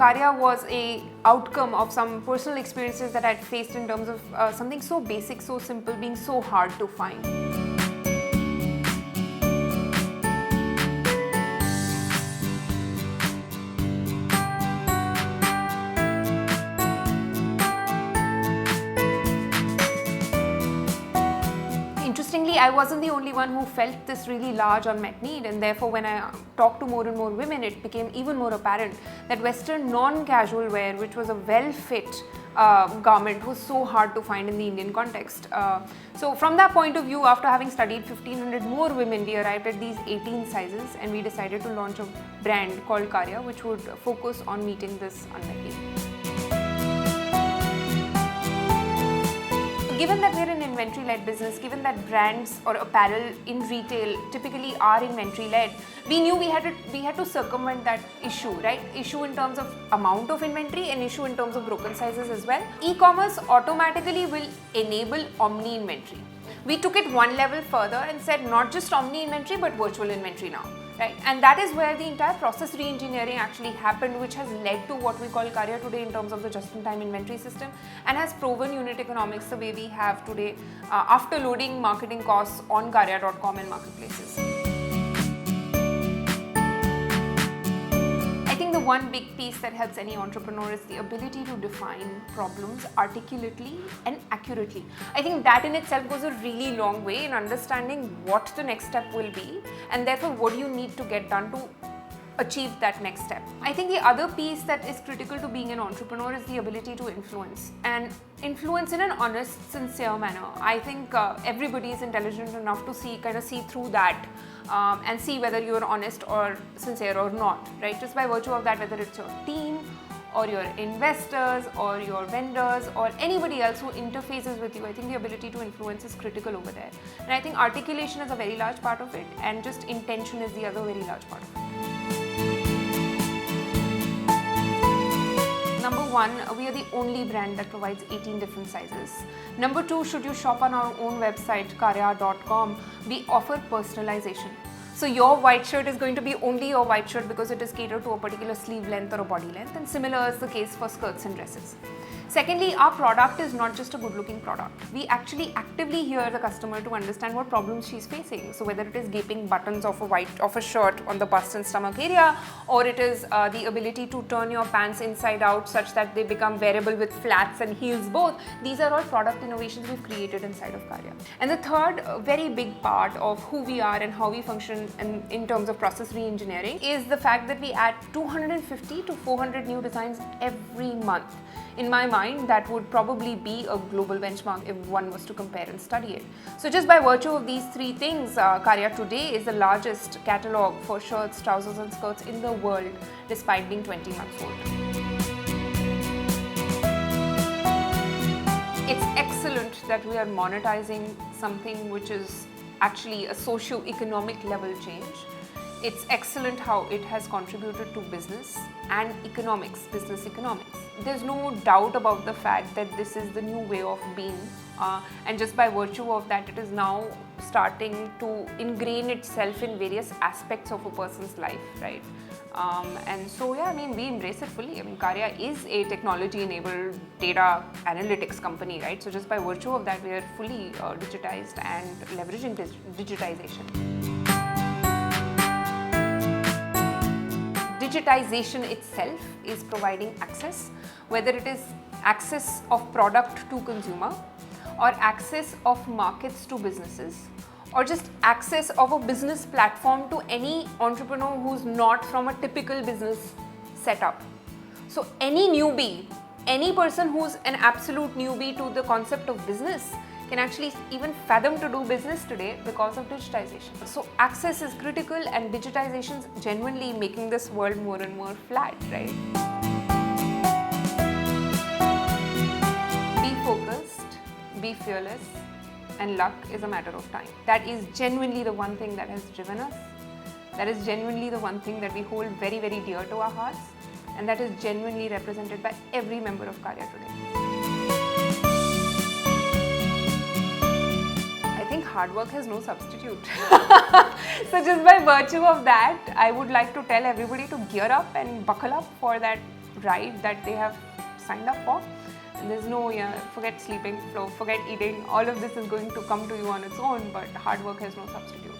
Kaaryah was a outcome of some personal experiences that I'd faced in terms of something so basic, so simple, being so hard to find. Interestingly, I wasn't the only one who felt this really large unmet need, and therefore when I talked to more and more women, it became even more apparent that Western non-casual wear, which was a well-fit garment, was so hard to find in the Indian context. So from that point of view, after having studied 1500 more women, we arrived at these 18 sizes, and we decided to launch a brand called Kaaryah, which would focus on meeting this unmet need. Given that we're an inventory-led business, given that brands or apparel in retail typically are inventory-led, we knew we had to circumvent that issue, right? Issue in terms of amount of inventory and issue in terms of broken sizes as well. E-commerce automatically will enable omni-inventory. We took it one level further and said not just omni-inventory but virtual inventory now. Right? And that is where the entire process re-engineering actually happened, which has led to what we call Kaaryah today in terms of the just-in-time inventory system, and has proven unit economics the way we have today after loading marketing costs on Kaaryah.com and marketplaces. I think the one big piece that helps any entrepreneur is the ability to define problems articulately and accurately. I think that in itself goes a really long way in understanding what the next step will be, and therefore what you need to get done to achieve that next step. I think the other piece that is critical to being an entrepreneur is the ability to influence, and influence in an honest, sincere manner. I think everybody is intelligent enough to see through that and see whether you're honest or sincere or not, right? Just by virtue of that, whether it's your team or your investors or your vendors or anybody else who interfaces with you, I think the ability to influence is critical over there. And I think articulation is a very large part of it, and just intention is the other very large part of it. Number one, we are the only brand that provides 18 different sizes. Number two, should you shop on our own website, Kaaryah.com, we offer personalization. So your white shirt is going to be only your white shirt because it is catered to a particular sleeve length or a body length, and similar is the case for skirts and dresses. Secondly, our product is not just a good looking product. We actually actively hear the customer to understand what problems she's facing. So whether it is gaping buttons of a shirt on the bust and stomach area, or it is the ability to turn your pants inside out such that they become wearable with flats and heels both, these are all product innovations we've created inside of Kaaryah. And the third very big part of who we are and how we function in terms of process re-engineering is the fact that we add 250 to 400 new designs every month. In my mind, that would probably be a global benchmark if one was to compare and study it. So just by virtue of these three things, Kaaryah today is the largest catalogue for shirts, trousers and skirts in the world, despite being 20 months old. It's excellent that we are monetizing something which is actually a socio-economic level change. It's excellent how it has contributed to business and economics, business economics. There's no doubt about the fact that this is the new way of being, and just by virtue of that, it is now starting to ingrain itself in various aspects of a person's life, right? And so, yeah, I mean, we embrace it fully. I mean, Kaaryah is a technology-enabled data analytics company, right? So just by virtue of that, we are fully digitized and leveraging digitization. Digitization itself is providing access, whether it is access of product to consumer or access of markets to businesses, or just access of a business platform to any entrepreneur who's not from a typical business setup. So any newbie, any person who's an absolute newbie to the concept of business can actually even fathom to do business today because of digitization. So access is critical, and digitization is genuinely making this world more and more flat, right? Be focused, be fearless, and luck is a matter of time. That is genuinely the one thing that has driven us. That is genuinely the one thing that we hold very, very dear to our hearts, and that is genuinely represented by every member of Kaaryah today. I think hard work has no substitute. So just by virtue of that, I would like to tell everybody to gear up and buckle up for that ride that they have signed up for. And there's no, forget sleeping, forget eating, all of this is going to come to you on its own, but hard work has no substitute.